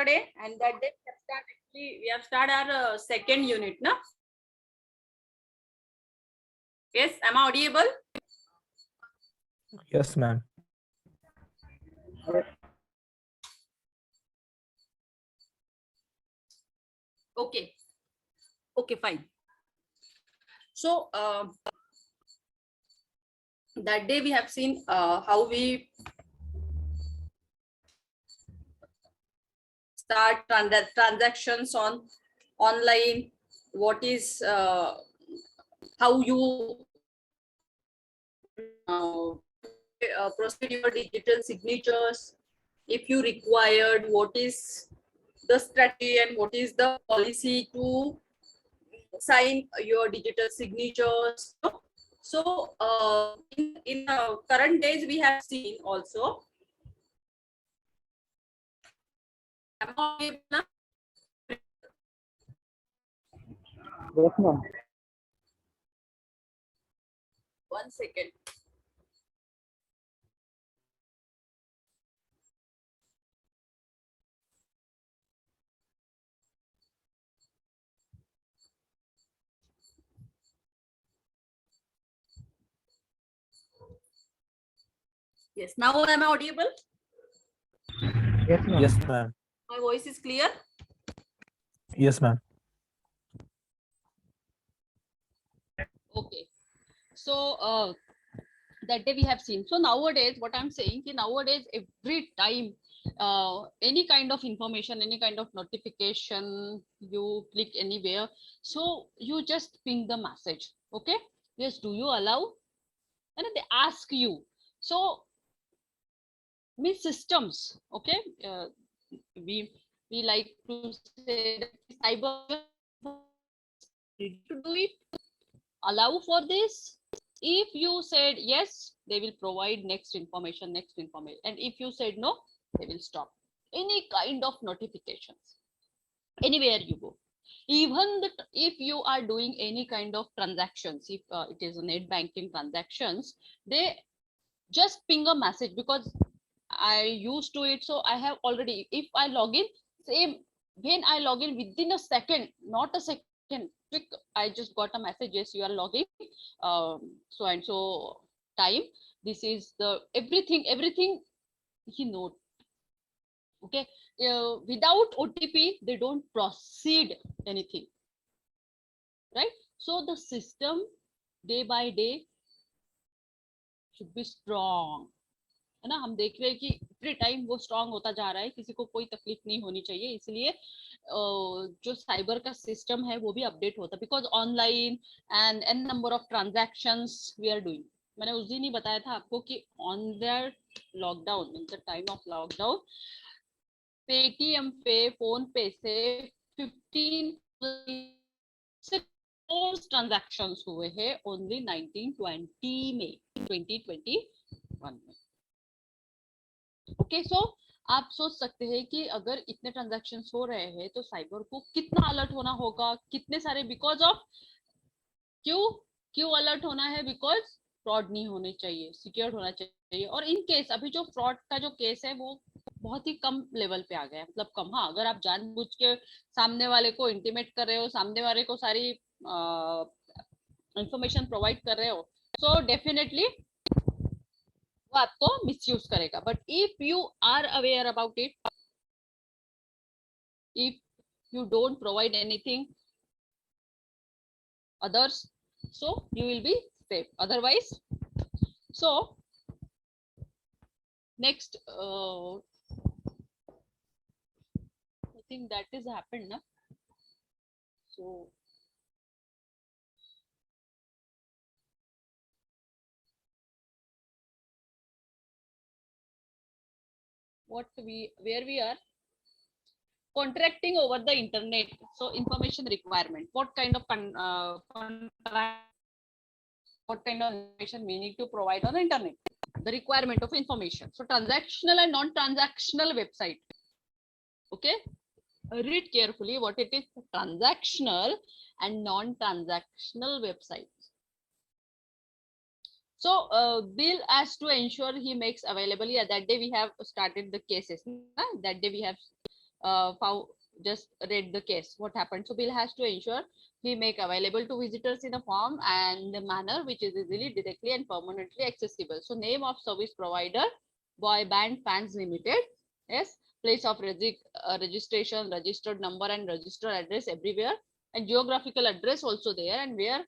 yesterday, and that day we have started our second unit, no? Yes, am I audible? Yes, ma'am. Okay. Okay, fine. So that day we have seen how we start transactions on online. What is how you proceed your digital signatures, if you required, what is the strategy and what is the policy to sign your digital signatures. So in current days we have seen also. Yes, ma'am. One second. Yes, now am I audible? Yes, ma'am. Yes, ma'am. My voice is clear? Yes, ma'am. Okay. So that day we have seen. So nowadays, what I'm saying, nowadays every time any kind of information, any kind of notification, you click anywhere, so you just ping the message. Okay, yes, do you allow? And then they ask you. So mean systems. Okay, we like to say that cyber to do it, allow for this. If you said yes, they will provide next information, and if you said no, they will stop any kind of notifications anywhere you go. Even if you are doing any kind of transactions, if it is a net banking transactions, they just ping a message, because I used to it, so I have already, if I log in, same, when I log in, within a second, not a second, quick, I just got a message, yes, you are logging so and so time, this is the everything he knows. Okay, without OTP they don't proceed anything, right? So the system day by day should be strong, है ना? हम देख रहे हैं कि every time वो strong होता जा रहा है, किसी को कोई तकलीफ नहीं होनी चाहिए, इसलिए जो साइबर का सिस्टम है वो भी अपडेट होता है, because online and an number of transactions we are doing. मैंने उस दिन ही बताया था आपको कि on the lockdown, in the time of lockdown, Paytm पे, फोन पे से 15 ट्रांजैक्शंस हुए हैं ओनली 1920 में, 2021 में. ओके, सो आप सोच सकते हैं कि अगर इतने ट्रांजैक्शंस हो रहे हैं तो साइबर को कितना अलर्ट होना होगा, कितने सारे, बिकॉज ऑफ क्यों अलर्ट होना है, बिकॉज फ्रॉड नहीं होने चाहिए, सिक्योर होना चाहिए. और इन केस अभी जो फ्रॉड का जो केस है वो बहुत ही कम लेवल पे आ गया है, मतलब कम. हाँ, अगर आप जानबूझ के सामने वाले को इंटीमेट कर रहे हो, सामने वाले को सारी इंफॉर्मेशन प्रोवाइड कर रहे हो, सो डेफिनेटली वो आपको मिसयूज करेगा. But if you are aware about it, if you don't provide anything others, so you will be safe otherwise. So next I think that is happened na. So where we are contracting over the internet. So information requirement, what kind of what kind of information we need to provide on the internet, the requirement of information. So transactional and non-transactional website. Okay, read carefully what it is, transactional and non-transactional websites. So Bill has to ensure he makes available. Yeah, that day we have started the cases. That day we have just read the case. What happened? So bill has to ensure he make available to visitors in a form and the manner which is easily, directly and permanently accessible. So name of service provider, Boy Band Fans Limited. Yes, place of registration, registered number and registered address everywhere, and geographical address also there, and where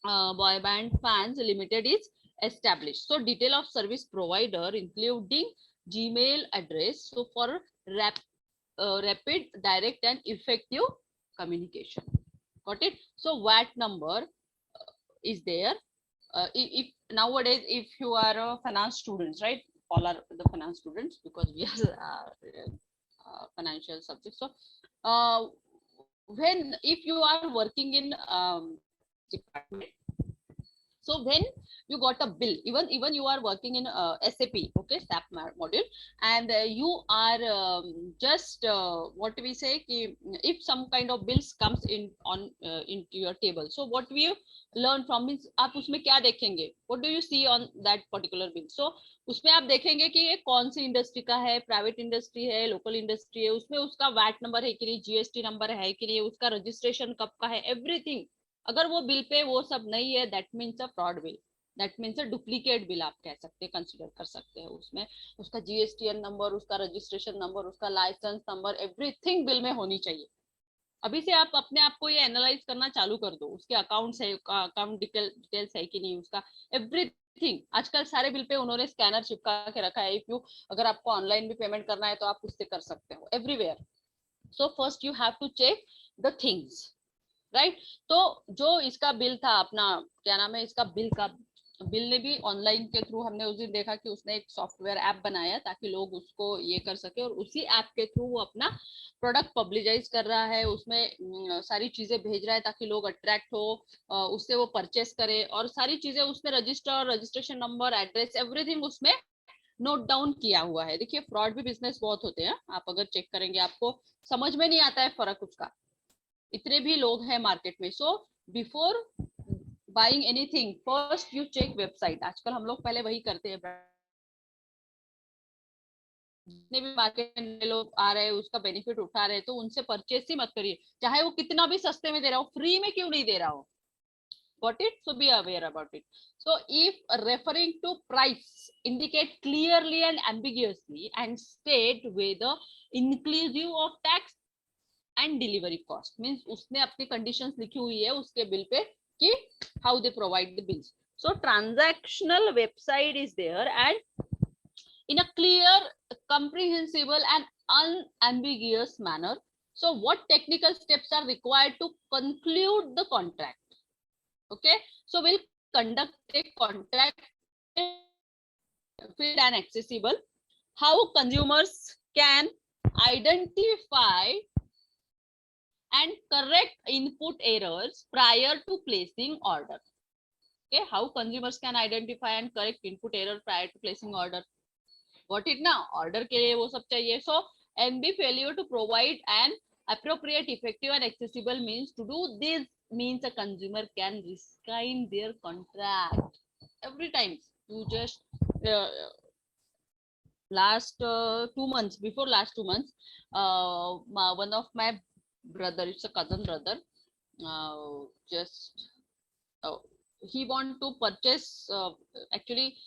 Boy Band Fans Limited is established. So detail of service provider including Gmail address. So for rapid, direct and effective communication. Got it? So VAT number is there. If nowadays, if you are a finance students, right? All are the finance students because we are financial subjects. So when if you are working in department, so when you got a bill, even you are working in SAP, okay, SAP module, and you are just what we say ki, if some kind of bills comes in on into your table, so what we learn from means आप उसमें क्या देखेंगे, what do you see on that particular bill? So उसमें आप देखेंगे कि ये कौन सी इंडस्ट्री का है, प्राइवेट इंडस्ट्री है, लोकल इंडस्ट्री है, उसमें उसका वैट नंबर है कि नहीं, जीएसटी नंबर है कि नहीं, उसका रजिस्ट्रेशन कब का है, एवरीथिंग. अगर वो बिल पे वो सब नहीं है, that means a fraud bill, that means a duplicate bill आप कह सकते हैं, कंसिडर कर सकते हैं. उसमें उसका जीएसटीएन नंबर, उसका रजिस्ट्रेशन नंबर, उसका लाइसेंस नंबर, एवरीथिंग बिल में होनी चाहिए. अभी से आप अपने आप को ये एनालाइज करना चालू कर दो, उसके अकाउंट्स है, अकाउंट डिटेल्स है कि नहीं, उसका एवरीथिंग. आजकल सारे बिल पे उन्होंने स्कैनर चिपका के रखा है. इफ यू अगर आपको ऑनलाइन भी पेमेंट करना है तो आप उससे कर सकते हो everywhere. So first you have to check the things, right. तो जो इसका बिल था अपना, क्या नाम है इसका, बिल ने भी ऑनलाइन के थ्रू हमने उस दिन देखा कि उसने एक सॉफ्टवेयर ऐप बनाया ताकि लोग उसको ये कर सके, और उसी ऐप के थ्रू वो अपना प्रोडक्ट पब्लिसाइज कर रहा है, उसमें सारी चीजें भेज रहा है ताकि लोग अट्रैक्ट हो, उससे वो परचेस करे, और सारी चीजें उसने रजिस्ट्रेशन नंबर, एड्रेस, एवरीथिंग उसमें नोट डाउन किया हुआ है. देखिए फ्रॉड भी बिजनेस बहुत होते हैं, आप अगर चेक करेंगे आपको समझ में नहीं आता है फर्क उसका, इतने भी लोग हैं मार्केट में. So before buying anything first you check website. आजकल हम लोग पहले वही करते हैं, जितने भी मार्केट में लोग आ रहे हैं उसका बेनिफिट उठा रहे हैं, तो उनसे परचेस ही मत करिए, चाहे वो कितना भी सस्ते में दे रहा हो, फ्री में क्यों नहीं दे रहा हो. Got it? So be aware about it. So if referring to price, indicate clearly and ambiguously and state whether inclusive of tax and delivery cost. Means उसने अपनी conditions लिखी हुई है उसके bill पे कि how they provide the bills. So transactional website is there and in a clear, comprehensible and unambiguous manner. So what technical steps are required to conclude the contract? Okay, so we'll conduct a contract filled and accessible. How consumers can identify and correct input errors prior to placing order. Okay, how consumers can identify and correct input error prior to placing order. Got it now? Order के लिए वो सब चाहिए. So NB failure to provide an appropriate, effective and accessible means to do this means a consumer can rescind their contract every time. You just last 2 months, before last 2 months, one of my brother, it's a cousin brother, just he want to purchase, actually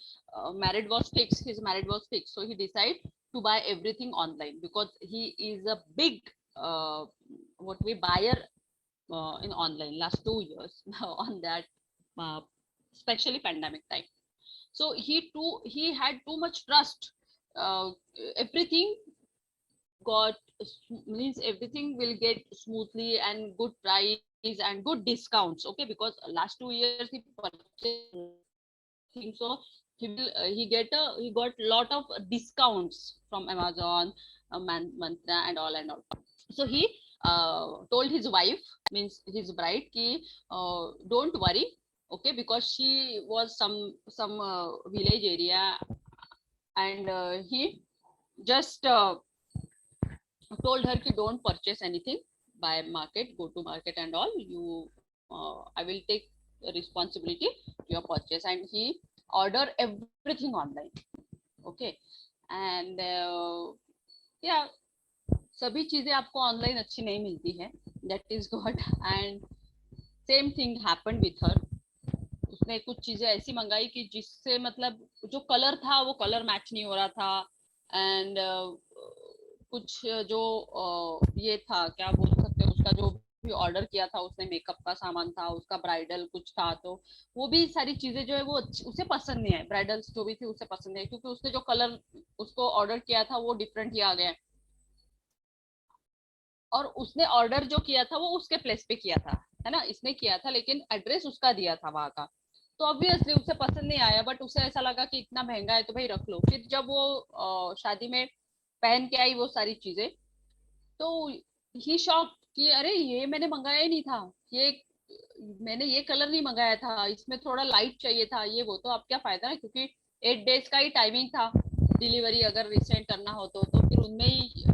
marriage was fixed, his marriage was fixed, so he decided to buy everything online because he is a big what we buyer in online last 2 years on that, especially pandemic time. So he had too much trust, everything got, means everything will get smoothly and good price and good discounts. Okay, because last 2 years he purchased things, so he got lot of discounts from Amazon, Mantra and all. So he told his wife, means his bride, ki don't worry, okay, because she was some village area, and he just told her ki don't purchase anything by market, go to market and all, you I will take responsibility your purchase, and he order everything online. Okay, and yeah, सभी चीजें आपको online अच्छी नहीं मिलती है, that is God. And same thing happened with her. उसने कुछ चीजें ऐसी मंगाई कि जिससे मतलब जो कलर था वो कलर मैच नहीं हो रहा था। एंड कुछ जो ये था, क्या बोल सकते हैं, उसका जो भी ऑर्डर किया था उसने, मेकअप का सामान था उसका, ब्राइडल कुछ था, तो वो भी सारी चीजें जो है वो उसे पसंद नहीं आई, ब्राइडल्स जो भी थी उसे पसंद नहीं आई, क्योंकि उसने जो कलर उसको ऑर्डर किया था वो डिफरेंट ही आ गया। और उसने ऑर्डर जो किया था वो उसके प्लेस पे किया था, है ना, इसने किया था, लेकिन एड्रेस उसका दिया था वहां का। तो ऑब्वियसली उसे पसंद नहीं आया, बट उसे ऐसा लगा कि इतना महंगा है तो भाई रख लो। फिर जब वो शादी में पहन के आई वो सारी चीजें, तो ही शॉक कि अरे ये मैंने मंगाया ही नहीं था, ये मैंने ये कलर नहीं मंगाया था, इसमें थोड़ा लाइट चाहिए था, ये वो। तो अब क्या फायदा है, क्योंकि 8 डेज का ही टाइमिंग था डिलीवरी अगर रिसेंड करना हो तो फिर उनमें ही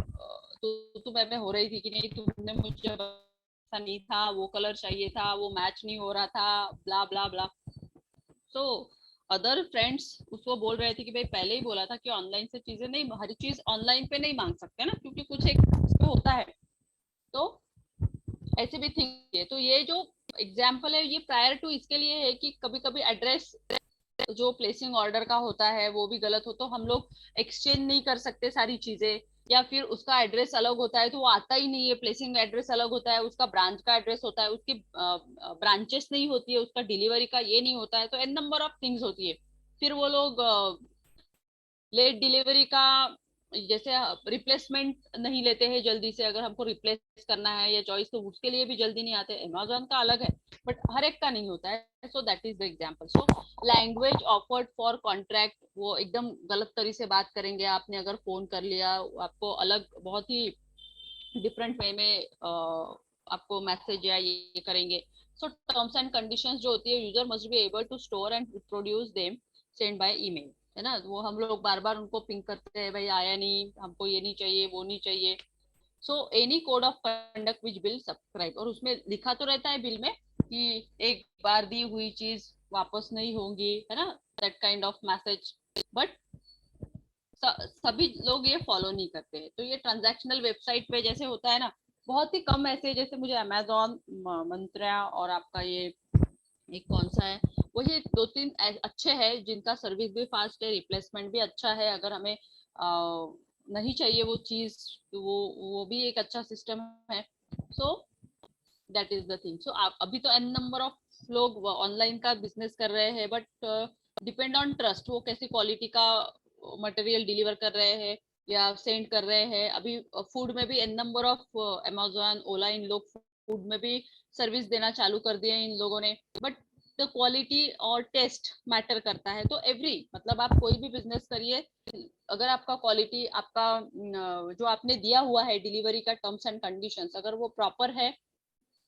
तो मैं हो रही थी कि नहीं तुमने मुझे ऐसा नहीं था, वो कलर चाहिए था, वो मैच नहीं हो रहा था, ब्ला ब्ला ब्ला। सो अदर फ्रेंड्स उसको बोल रहे थे कि भाई पहले ही बोला था कि ऑनलाइन से चीजें नहीं, हर चीज ऑनलाइन पे नहीं मांग सकते ना, क्योंकि कुछ एक होता है। तो ऐसे भी थिंक है। तो ये जो एग्जाम्पल है ये प्रायर टू इसके लिए है कि कभी कभी एड्रेस जो प्लेसिंग ऑर्डर का होता है वो भी गलत हो, तो हम लोग एक्सचेंज नहीं कर सकते सारी चीजें, या फिर उसका एड्रेस अलग होता है तो वो आता ही नहीं है, प्लेसिंग एड्रेस अलग होता है, उसका ब्रांच का एड्रेस होता है, उसकी ब्रांचेस नहीं होती है, उसका डिलीवरी का ये नहीं होता है, तो एन नंबर ऑफ थिंग्स होती है। फिर वो लोग लेट डिलीवरी का जैसे रिप्लेसमेंट नहीं लेते हैं जल्दी से, अगर हमको रिप्लेस करना है या चॉइस, तो उसके लिए भी जल्दी नहीं आते। अमेजोन का अलग है, बट हर एक का नहीं होता है। So that is the example. So language offered for contract, वो एकदम गलत तरीके से बात करेंगे। आपने अगर फोन कर लिया, आपको अलग बहुत ही डिफरेंट वे में आपको मैसेज या ये करेंगे। सो टर्म्स एंड कंडीशंस जो होती है, user must be able to store and reproduce them send by email, है ना। वो हम लोग बार बार उनको पिंग करते हैं, भाई आया नहीं, हमको ये नहीं चाहिए, वो नहीं चाहिए। So any code of conduct which bill subscribe, और उसमें लिखा तो रहता है बिल में कि एक बार दी हुई चीज वापस नहीं होंगी, है ना, that kind of message. But सभी लोग ये फॉलो नहीं करते हैं। तो ये ट्रांजैक्शनल वेबसाइट पे जैसे होता है ना, बहुत ही कम ऐसे, जैसे मुझे अमेजोन, मंत्रा और आपका ये एक कौन सा है, वही 2-3 अच्छे हैं जिनका सर्विस भी फास्ट है, रिप्लेसमेंट भी अच्छा है। अगर हमें नहीं चाहिए वो चीज तो वो भी एक अच्छा सिस्टम है। So that is the thing. So आप अभी तो एन नंबर ऑफ लोग ऑनलाइन का बिजनेस कर रहे हैं, बट डिपेंड ऑन ट्रस्ट, वो कैसी क्वालिटी का मटेरियल डिलीवर कर रहे हैं या सेंड कर रहे हैं। अभी फूड में भी एन नंबर ऑफ अमेजोन, ओला, इन लोग फूड में भी सर्विस देना चालू कर दिए इन लोगों ने। बट द क्वालिटी और टेस्ट मैटर करता है। तो एवरी मतलब आप कोई भी बिजनेस करिए, अगर आपका क्वालिटी, आपका जो आपने दिया हुआ है डिलीवरी का टर्म्स एंड कंडीशंस, अगर वो प्रॉपर है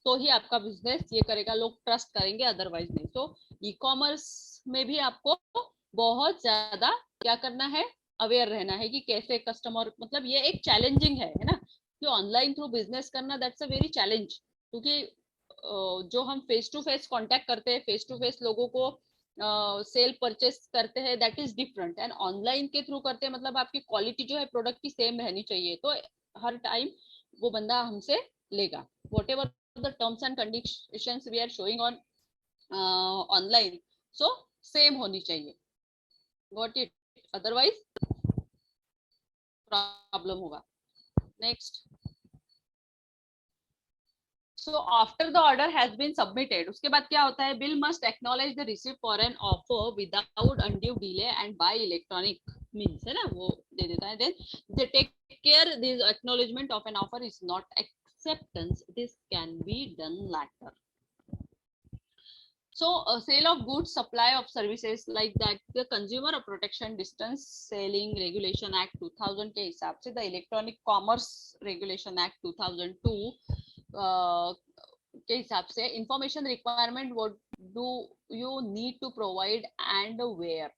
तो ही आपका बिजनेस ये करेगा, लोग ट्रस्ट करेंगे, अदरवाइज नहीं। तो ई कॉमर्स में भी आपको बहुत ज्यादा क्या करना है, अवेयर रहना है कि कैसे कस्टमर, मतलब ये एक चैलेंजिंग है ना, कि ऑनलाइन थ्रू बिजनेस करना दैट्स अ वेरी चैलेंज। क्योंकि जो हम फेस टू फेस कांटेक्ट करते हैं, फेस टू फेस लोगों को सेल परचेस करते हैं, that is different. And online के थ्रू करते हैं, मतलब आपकी क्वालिटी जो है प्रोडक्ट की सेम रहनी चाहिए, तो हर टाइम वो बंदा हमसे लेगा, what ever the terms and conditions we are showing on online, so same होनी चाहिए, got it, otherwise problem होगा। next, so after the order has been submitted, उसके बाद क्या होता है, bill must acknowledge the receipt for an offer without undue delay and by electronic means, है ना, वो दे देता है। then they take care this acknowledgement of an offer is not acceptance, this can be done later. So sale of goods, supply of services, like that the Consumer Protection Distance Selling Regulation Act 2000 के हिसाब से, the Electronic Commerce Regulation Act 2002 के हिसाब से, information requirement what do you need to provide and where,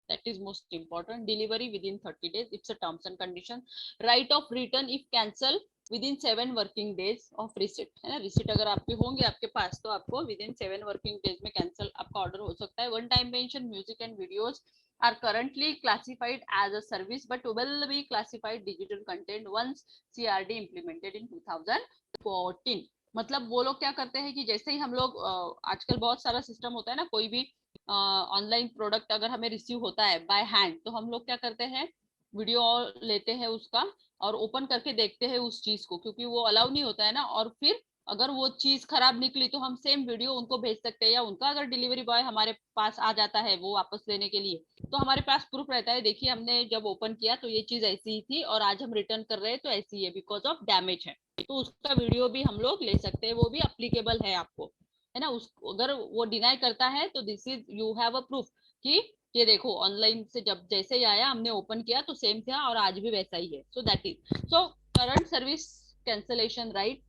that is most important. Delivery within 30 days, it's a terms and condition. Right of return if cancel within 7 working days of receipt, है ना, receipt अगर आपके होंगे आपके पास तो आपको within 7 working days में cancel आपका order हो सकता है। One time mention music and videos are currently classified as a service but will be classified digital content once CRD implemented in 2014. मतलब वो लोग क्या करते हैं कि जैसे ही हम लोग आजकल बहुत सारा सिस्टम होता है ना, कोई भी ऑनलाइन प्रोडक्ट अगर हमें रिसीव होता है बाय हैंड, तो हम लोग क्या करते हैं, वीडियो लेते हैं उसका और ओपन करके देखते हैं उस चीज को, क्योंकि वो अलाउ नहीं होता है ना। और फिर अगर वो चीज खराब निकली तो हम सेम वीडियो उनको भेज सकते हैं, या उनका अगर डिलीवरी बॉय हमारे पास आ जाता है वो वापस लेने के लिए, तो हमारे पास प्रूफ रहता है, देखिए हमने जब ओपन किया तो ये चीज ऐसी ही थी और आज हम रिटर्न कर रहे हैं तो ऐसी है, बिकॉज ऑफ डैमेज है। तो उसका वीडियो भी हम लोग ले सकते हैं, वो भी अप्लीकेबल है आपको, है ना। उस अगर वो डिनाई करता है तो this is you have a proof कि ये देखो ऑनलाइन से जब जैसे ही आया हमने ओपन किया तो सेम था और आज भी वैसा ही है। So that is so current service cancellation right,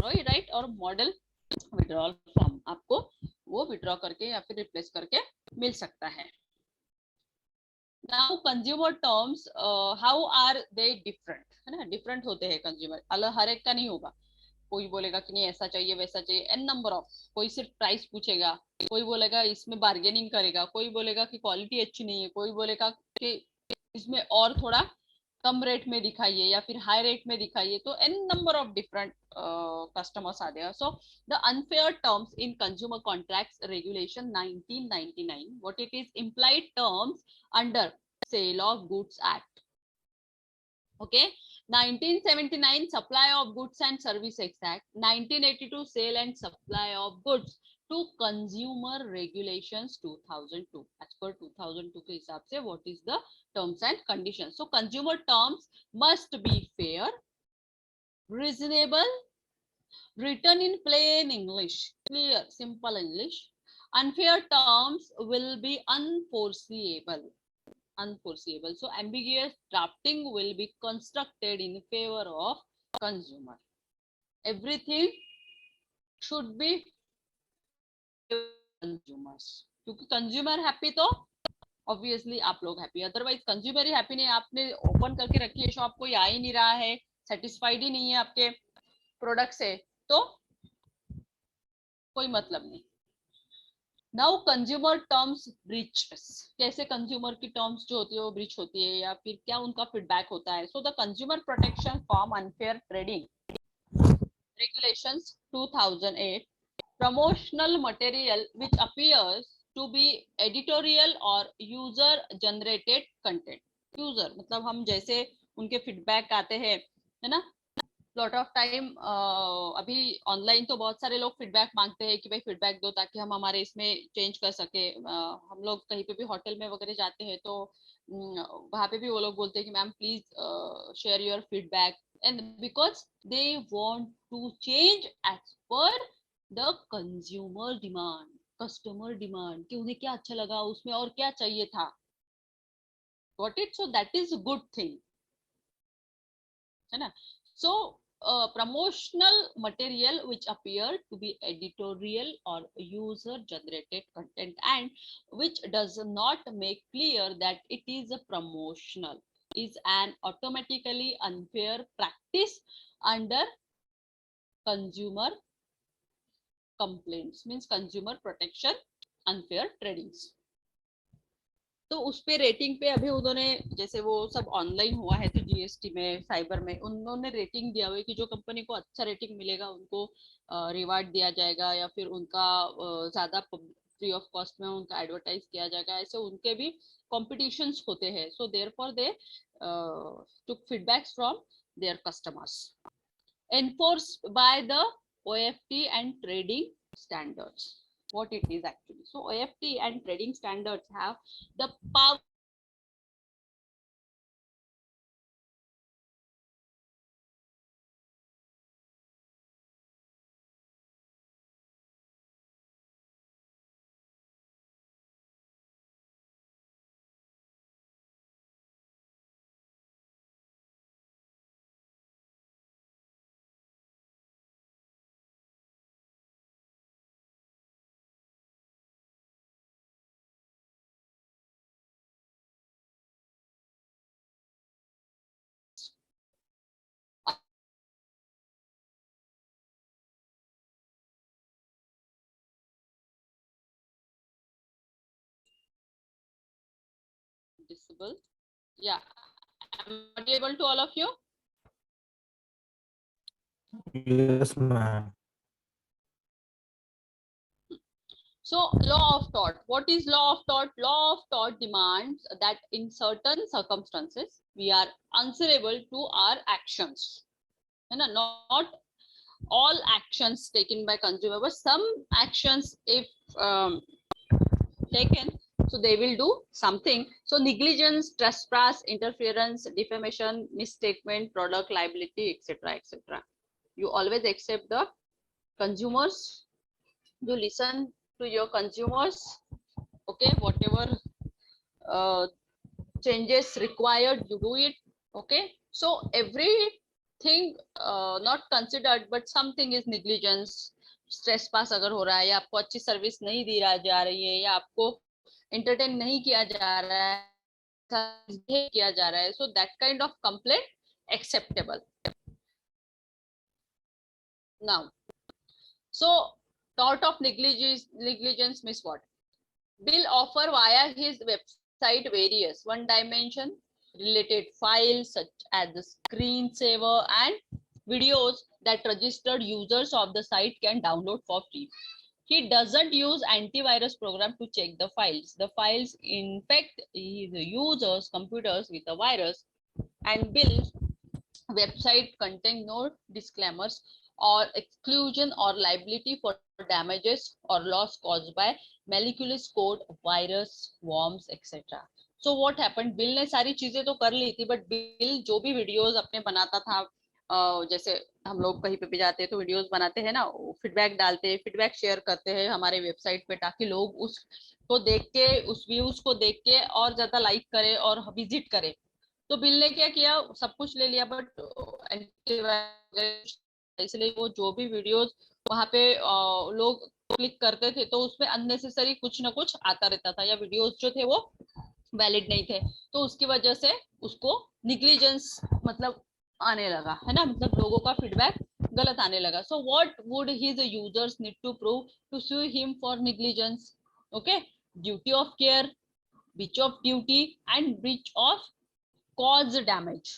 right और मॉडल विड्रॉल फॉर्म आपको वो विड्रॉ करके या फिर रिप्लेस करके मिल सकता है। Now consumer terms, how are they different, है ना, डिफरेंट होते हैं कंज्यूमर, अलग हर एक का नहीं होगा। कोई बोलेगा कि नहीं ऐसा चाहिए वैसा चाहिए, एन नंबर ऑफ, कोई सिर्फ प्राइस पूछेगा, कोई बोलेगा इसमें बार्गेनिंग करेगा, कोई बोलेगा कि क्वालिटी अच्छी नहीं है, कोई बोलेगा कि इसमें और थोड़ा कम रेट में दिखाइए या फिर हाई रेट में दिखाइए। तो an number of different customers are there. So the unfair terms in consumer contracts regulation 1999, what it is, implied terms under sale of goods act, okay, 1979 supply of goods and services act, 1982 sale and supply of goods to consumer regulations 2002, as per 2002 के हिसाब से what is the terms and conditions. So consumer terms must be fair, reasonable, written in plain English, clear simple English. Unfair terms will be unforeseeable. So ambiguous drafting will be constructed in favor of consumer. Everything should be consumers, क्योंकि consumer happy तो obviously आप लोग happy, otherwise consumer ही happy नहीं, आपने open करके रखी है shop, कोई आ ही नहीं रहा है, सेटिस्फाइड ही नहीं है आपके प्रोडक्ट से, तो कोई मतलब नहीं। नाउ कंज्यूमर टर्म्स ब्रीचेस, कैसे कंज्यूमर की टर्म्स जो होती है वो ब्रीच होती है या फिर क्या उनका फीडबैक होता है। So the consumer protection form unfair trading regulations 2008, promotional material which appears to be editorial or user generated content। User मतलब हम जैसे उनके फीडबैक आते हैं, है ना, लॉट ऑफ टाइम अभी ऑनलाइन तो बहुत सारे लोग फीडबैक मांगते हैं कि भाई फीडबैक दो ताकि हम हमारे इसमें चेंज कर सके। हम लोग कहीं पे भी होटल में वगैरह जाते हैं तो वहां पे भी वो लोग बोलते हैं कि ma'am please share your feedback, and because they want to change as per the consumer demand, customer demand, कि उन्हें क्या अच्छा लगा उसमें और क्या चाहिए था, got it. So that is good thing, है ना। सो promotional material which appear to be editorial or user generated content and which does not make clear that it is a promotional is an automatically unfair practice under consumer complaints, means consumer protection unfair tradings। तो उस पे rating पे अभी उन्होंने, जैसे वो सब online हुआ है तो जीएसटी में साइबर में उन्होंने रेटिंग दिया हुआ है कि जो कंपनी को अच्छा रेटिंग मिलेगा उनको रिवार्ड दिया जाएगा या फिर उनका ज्यादा फ्री ऑफ कॉस्ट में उनका एडवर्टाइज किया जाएगा, ऐसे उनके भी कॉम्पिटिशन्स होते हैं। So therefore they took feedbacks from their customers, enforced by the OFT and trading standards, what it is actually. So OFT and trading standards have the power visible? Yeah. Am I audible to all of you? Yes, ma'am. So law of tort. What is law of tort? Law of tort demands that in certain circumstances we are answerable to our actions. Not all actions taken by consumer, but some actions if taken, so they will do something. So negligence, trespass, interference, defamation, misstatement, product liability, etc., etc. You always accept the consumers. You listen to your consumers. Okay, whatever changes required, you do it. Okay, so everything not considered, but something is negligence. Stress पास अगर हो रहा है, या आपको अच्छी service नहीं दी जा रही है, या आपको एंटरटेन नहीं किया जा रहा है, किया जा रहा है, so that kind of complaint acceptable. Now, so tort of negligence means what? Bill offer via his website various one dimension related files such as the screensaver and videos that registered users of the site can download for free. He doesn't use antivirus program to check the files. The files infect his users' computers with a virus, and Bill's website contain no disclaimers or exclusion or liability for damages or loss caused by malicious code, virus, worms, etc. So what happened? Bill ने सारी चीजें तो कर ली थी, but bill जो भी videos अपने बनाता था, जैसे हम लोग कहीं पे भी जाते हैं तो वीडियोस बनाते हैं ना, फीडबैक डालते हैं, फीडबैक शेयर करते हैं हमारे वेबसाइट पे, ताकि लोग उसको देख के, उस व्यूज को देख के और ज्यादा लाइक करें और विजिट करें. तो बिल ने क्या किया, सब कुछ ले लिया, बट इसलिए वो जो भी वीडियोस वहां पे लोग क्लिक करते थे, तो उसमें अननेसेसरी कुछ ना कुछ आता रहता था, या वीडियोस जो थे वो वैलिड नहीं थे, तो उसकी वजह से उसको निग्लिजेंस मतलब आने लगा, है ना, मतलब लोगों का फीडबैक गलत आने लगा. So what would his users need to prove to sue him for negligence? Okay, duty of care, breach of duty and breach of cause damage.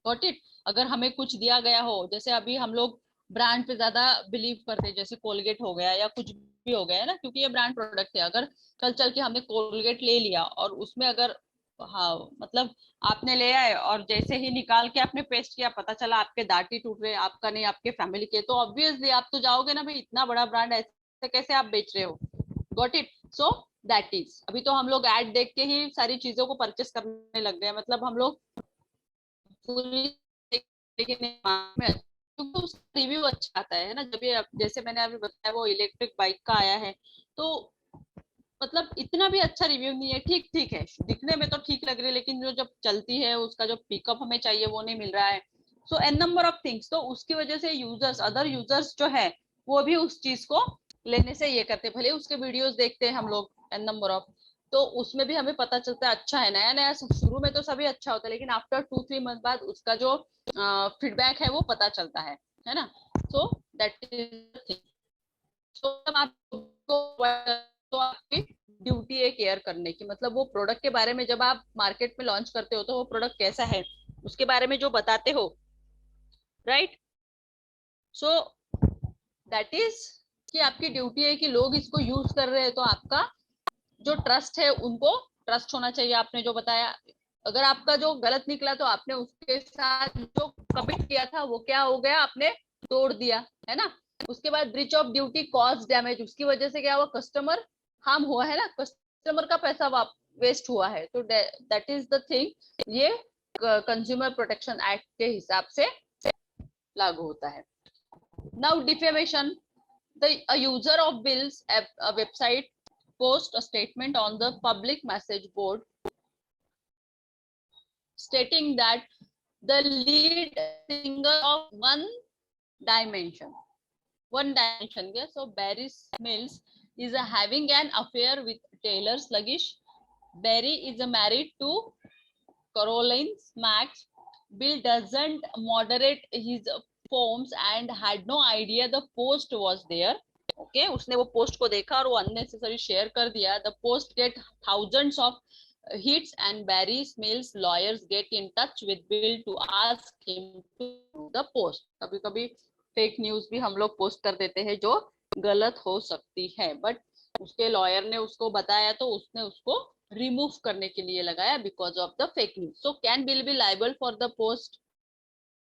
Got it? अगर हमें कुछ दिया गया हो, जैसे अभी हम लोग ब्रांड पे ज्यादा बिलीव करते हैं, जैसे कोलगेट हो गया या कुछ भी हो गया है ना, क्योंकि ये ब्रांड प्रोडक्ट है. अगर कल चल के हमने कोलगेट ले लिया और उसमें अगर, हाँ मतलब आपने ले आए और जैसे ही निकाल के आपने पेस्ट किया, पता चला आपके दांत ही टूट रहे, आपका नहीं आपके फैमिली के, तो ऑब्वियसली आप तो जाओगे ना भाई, इतना बड़ा ब्रांड ऐसे कैसे आप बेच रहे हो. Got it? So that is, अभी तो हम लोग एड देख के ही सारी चीजों को परचेस करने लग गए, मतलब हम लोग पूरी, लेकिन उसका रिव्यू अच्छा आता है ना. जब ये जैसे मैंने अभी बताया वो इलेक्ट्रिक बाइक का आया है, तो मतलब इतना भी अच्छा रिव्यू नहीं है, ठीक ठीक है, दिखने में तो ठीक लग रही है, लेकिन जो जब चलती है उसका जो पिकअप हमें चाहिए वो नहीं मिल रहा है. सो एन नंबर ऑफ थिंग्स, तो उसकी वजह से यूजर्स, अदर यूजर्स जो है वो भी उस चीज को लेने से ये करते, भले उसके वीडियोस देखते हैं हम लोग एन नंबर ऑफ, तो उसमें भी हमें पता चलता है अच्छा है, नया नया शुरू में तो सभी अच्छा होता है, लेकिन आफ्टर 2-3 मंथ बाद उसका जो फीडबैक है वो पता चलता है ना. सो दैट इज थिंग. तो आपकी ड्यूटी है केयर करने की, मतलब वो प्रोडक्ट के बारे में जब आप मार्केट में लॉन्च करते हो, तो वो प्रोडक्ट कैसा है उसके बारे में जो बताते हो, राइट. सो दैट इज कि आपकी ड्यूटी है कि लोग इसको यूज कर रहे हैं, तो आपका जो ट्रस्ट है उनको ट्रस्ट होना चाहिए. आपने जो बताया, अगर आपका जो गलत निकला तो आपने उसके साथ जो कमिट किया था वो क्या हो गया, आपने तोड़ दिया, है ना. उसके बाद breach of duty, cause damage, उसकी वजह से क्या हुआ, कस्टमर हार्म हुआ है ना, कस्टमर का पैसा वेस्ट हुआ है. तो दैट इज द थिंग, ये कंज्यूमर प्रोटेक्शन एक्ट के हिसाब से लागू होता है. Now defamation, a user of Bill's website post a statement on the public message board stating that the lead singer of One Dimension, yeah, so Barry Mills is having an affair with Taylor Sluggish. Barry is married to Caroline Max. Bill doesn't moderate his forms and had no idea the post was there. Okay, उसने वो post को देखा और वो unnecessary share कर दिया. The post get thousands of hits and Barry Mills lawyers get in touch with Bill to ask him to do the post. कभी कभी फेक न्यूज भी हम लोग पोस्ट कर देते हैं जो गलत हो सकती है, बट उसके लॉयर ने उसको बताया तो उसने उसको रिमूव करने के लिए लगाया because of the fake news. So can bill B liable for the post?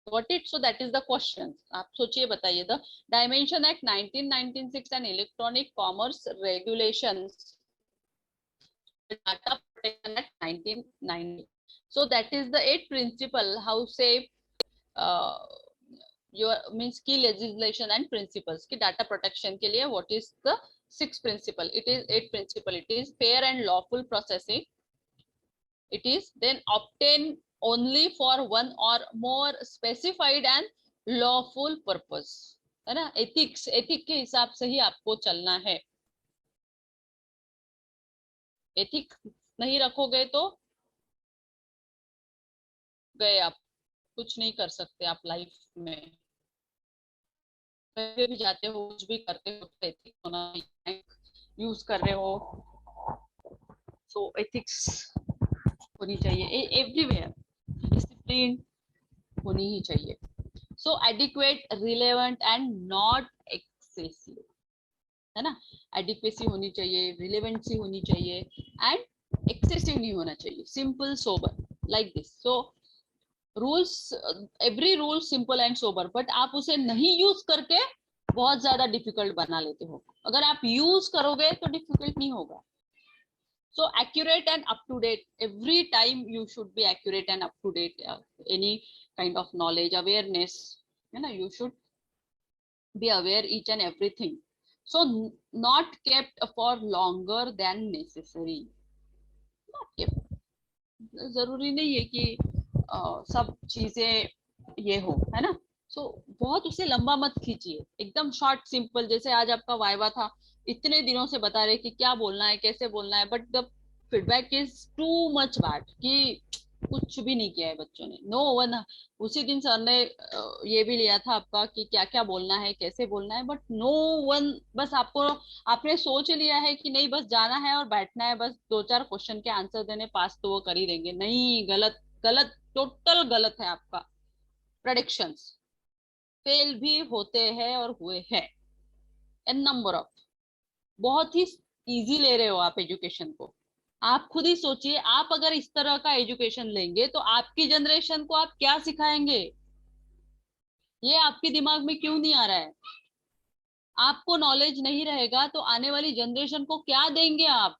Got it? So that is the question. आप सोचिए, बताइए. The Dimension Act 1996 and Electronic Commerce Regulations, Data Protection Act 1990. So that is the 8th principle. How say your means key legislation and principles ki data protection ke liye what is the 6th principle? It is 8th principle. It is fair and lawful processing. It is then obtain only for one or more specified and lawful purpose, है ना. Ethics, ethic के हिसाब से ही आपको चलना है. Ethic नहीं रखोगे तो गए आप, कुछ नहीं कर सकते आप लाइफ में. कहीं भी जाते हो, कुछ भी करते हो तो एथिक होना यूज कर रहे हो, सो एथिक्स होनी चाहिए एवरीवेयर. डिसिप्लिन होनी ही चाहिए. So adequate, relevant and not excessive, है ना. एडिक्वेसी होनी चाहिए, रिलेवेंसी होनी चाहिए एंड एक्सेसिव नहीं होना चाहिए. Simple, sober, like this. So rules, every rule simple and sober, but आप उसे नहीं यूज करके बहुत ज्यादा डिफिकल्ट बना लेते हो. अगर आप यूज करोगे तो डिफिकल्ट नहीं होगा. So accurate and up to date. Every time you should be accurate and up to date. Any kind of knowledge, awareness, you know, you should be aware each and everything. So not kept for longer than necessary. Not kept. जरूरी नहीं है कि सब चीजें ये हो, है ना. सो बहुत उसे लंबा मत खींचिए, एकदम शॉर्ट सिंपल. जैसे आज आपका वाइवा था, इतने दिनों से बता रहे कि क्या बोलना है, कैसे बोलना है, but the feedback is too much bad कि कुछ भी नहीं किया है बच्चों ने. No one. उसी दिन सर ने ये भी लिया था आपका कि क्या क्या बोलना है, कैसे बोलना है, बट नो वन. बस आपको, आपने सोच लिया है कि नहीं बस जाना है और बैठना है, बस 2-4 क्वेश्चन के आंसर देने, पास तो वो कर ही देंगे. नहीं, गलत, गलत, टोटल गलत है आपका. प्रेडिक्शंस फेल भी होते हैं और हुए हैं एन नंबर ऑफ. बहुत ही इजी ले रहे हो आप एजुकेशन को. आप खुद ही सोचिए, आप अगर इस तरह का एजुकेशन लेंगे तो आपकी जनरेशन को आप क्या सिखाएंगे? ये आपके दिमाग में क्यों नहीं आ रहा है? आपको नॉलेज नहीं रहेगा तो आने वाली जनरेशन को क्या देंगे आप?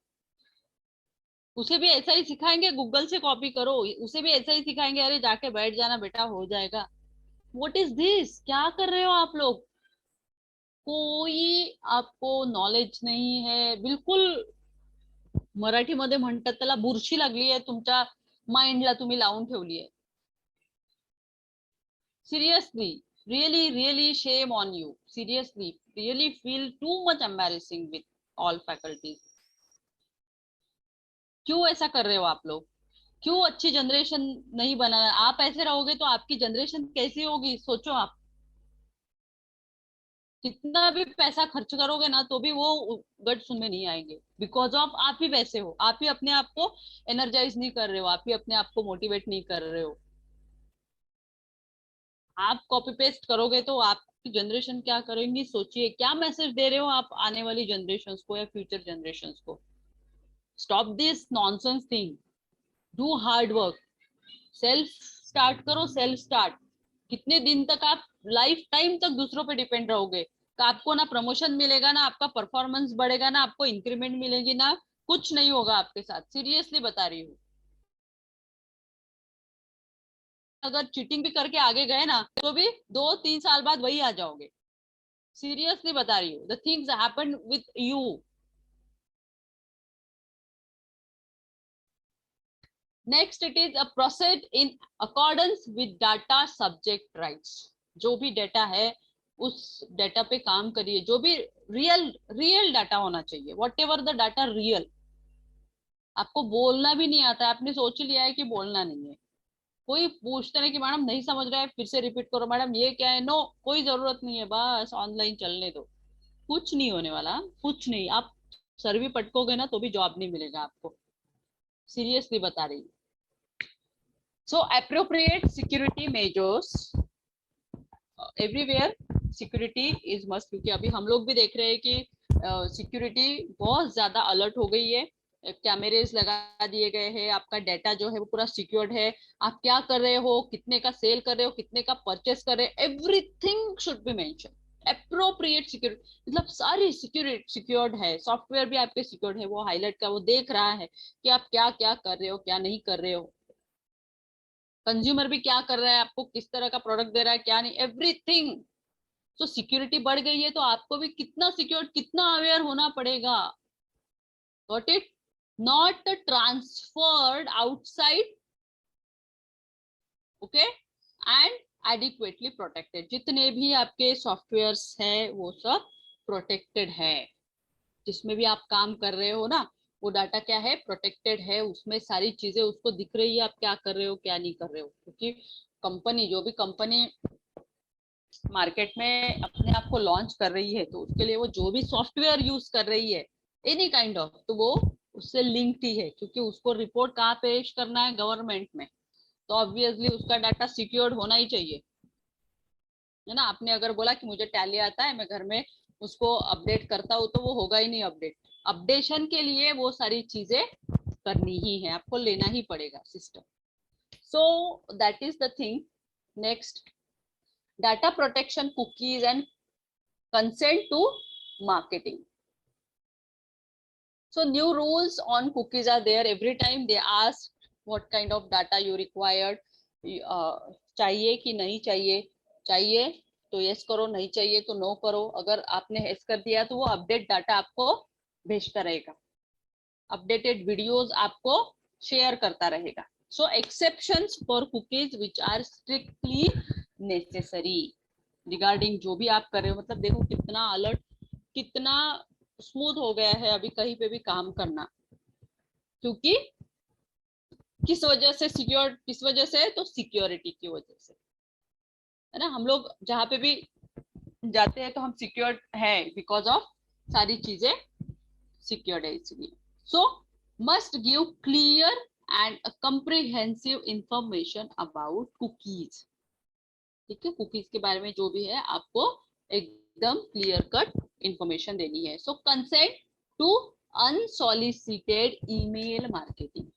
उसे भी ऐसा ही सिखाएंगे, गूगल से कॉपी करो. उसे भी ऐसा ही सिखाएंगे, अरे जाके बैठ जाना बेटा, हो जाएगा. What is this? क्या कर रहे हो आप लोग? कोई आपको नॉलेज नहीं है बिलकुल. मराठीमध्ये म्हणतात त्याला बुरशी लागली आहे तुमच्या माइंडला, तुम्ही लावून ठेवली आहे. Seriously, really really shame on you. Seriously, really feel too much embarrassing with all faculties. क्यों ऐसा कर रहे हो आप लोग? क्यों अच्छी जनरेशन नहीं बनाना? आप ऐसे रहोगे तो आपकी जनरेशन कैसी होगी? सोचो आप. कितना भी पैसा खर्च करोगे ना तो भी वो गट सुन में नहीं आएंगे, बिकॉज ऑफ आप ही वैसे हो. आप ही अपने आप को एनर्जाइज नहीं कर रहे हो, आप ही अपने आप को मोटिवेट नहीं कर रहे हो. आप कॉपी पेस्ट करोगे तो आपकी जनरेशन क्या करेंगी? सोचिए, क्या मैसेज दे रहे हो आप आने वाली जनरेशन को या फ्यूचर जनरेशन को? Stop this nonsense thing. Do hard work. Self start करो, सेल्फ स्टार्ट. कितने दिन तक आप लाइफ टाइम तक दूसरों पे डिपेंड रहोगे? तो आपको ना प्रमोशन मिलेगा, ना आपका परफॉर्मेंस बढ़ेगा, ना आपको इंक्रीमेंट मिलेगी, ना कुछ नहीं होगा आपके साथ. सीरियसली बता रही हूँ. अगर चीटिंग भी करके आगे गए ना तो भी 2-3 साल बाद वही आ जाओगे. सीरियसली बता रही हूँ. The things happen with you. Next, it is a processed in accordance with data subject rights. जो भी डाटा है उस डाटा पे काम करिए. जो भी रियल डाटा होना चाहिए, what ever the data real. आपको बोलना भी नहीं आता है, आपने सोच लिया है कि बोलना नहीं है. कोई पूछते नहीं कि मैडम नहीं समझ रहा है, फिर से रिपीट करो, मैडम ये क्या है. नो, कोई जरूरत नहीं है, बस ऑनलाइन चलने दो. कुछ नहीं होने वाला, कुछ नहीं. आप सर भी पटकोगे ना तो भी जॉब नहीं मिलेगा आपको. सीरियसली बता रही हूँ. So appropriate security measures everywhere. Security is must, क्योंकि अभी हम लोग भी देख रहे हैं कि सिक्योरिटी बहुत ज्यादा अलर्ट हो गई है. कैमरेज लगा दिए गए हैं, आपका डाटा जो है वो पूरा सिक्योर्ड है. आप क्या कर रहे हो, कितने का सेल कर रहे हो, कितने का परचेस कर रहे हो, everything should be mention. Appropriate security मतलब सारी सिक्योरिटी सिक्योर्ड है. सॉफ्टवेयर भी आपके सिक्योर्ड है, वो हाईलाइट का वो देख रहा है कि आप क्या क्या कर रहे हो, क्या नहीं कर रहे हो. कंज्यूमर भी क्या कर रहा है, आपको किस तरह का प्रोडक्ट दे रहा है, क्या नहीं, एवरीथिंग. तो सिक्योरिटी बढ़ गई है तो आपको भी कितना सिक्योर, कितना अवेयर होना पड़ेगा. Got it. Not transferred outside. Okay. And adequately protected. जितने भी आपके सॉफ्टवेयर्स है वो सब प्रोटेक्टेड है. जिसमें भी आप काम कर रहे हो ना, वो डाटा क्या है, प्रोटेक्टेड है. उसमें सारी चीजें उसको दिख रही है आप क्या कर रहे हो, क्या नहीं कर रहे हो. क्योंकि कंपनी, जो भी कंपनी मार्केट में अपने आप को लॉन्च कर रही है, तो उसके लिए वो जो भी सॉफ्टवेयर यूज कर रही है एनी काइंड ऑफ, तो वो उससे लिंक्ड ही है. क्योंकि उसको रिपोर्ट कहाँ पेश करना है, गवर्नमेंट में. तो ऑब्वियसली उसका डाटा सिक्योर्ड होना ही चाहिए, है ना. आपने अगर बोला कि मुझे टैली आता है, मैं घर में उसको अपडेट करता हूँ, तो वो होगा ही नहीं अपडेट. अपडेशन के लिए वो सारी चीजें करनी ही है, आपको लेना ही पड़ेगा system. So that is the thing. Next, data protection, cookies and consent to marketing. So new rules on cookies are there. Every time they ask what kind of data you required. चाहिए कि नहीं चाहिए. चाहिए तो yes करो, नहीं चाहिए तो नो करो. अगर आपने यस कर दिया तो वो अपडेट डाटा आपको भेजता रहेगा, अपडेटेड वीडियोस आपको शेयर करता रहेगा. So exceptions for cookies which are strictly necessary regarding जो भी आप कर रहे हो. मतलब देखो कितना अलर्ट, कितना स्मूथ हो गया है अभी कहीं पे भी काम करना. क्योंकि किस वजह से सिक्योर, किस वजह से, तो सिक्योरिटी की वजह से, है ना. हम लोग जहाँ पे भी जाते हैं तो हम सिक्योर है बिकॉज ऑफ सारी चीजें सिक्योर्ड है इसलिए. सो must give clear and comprehensive information about cookies. ठीक है, कुकीज के बारे में जो भी है आपको एकदम क्लियर कट इंफॉर्मेशन देनी है. So consent to unsolicited email marketing.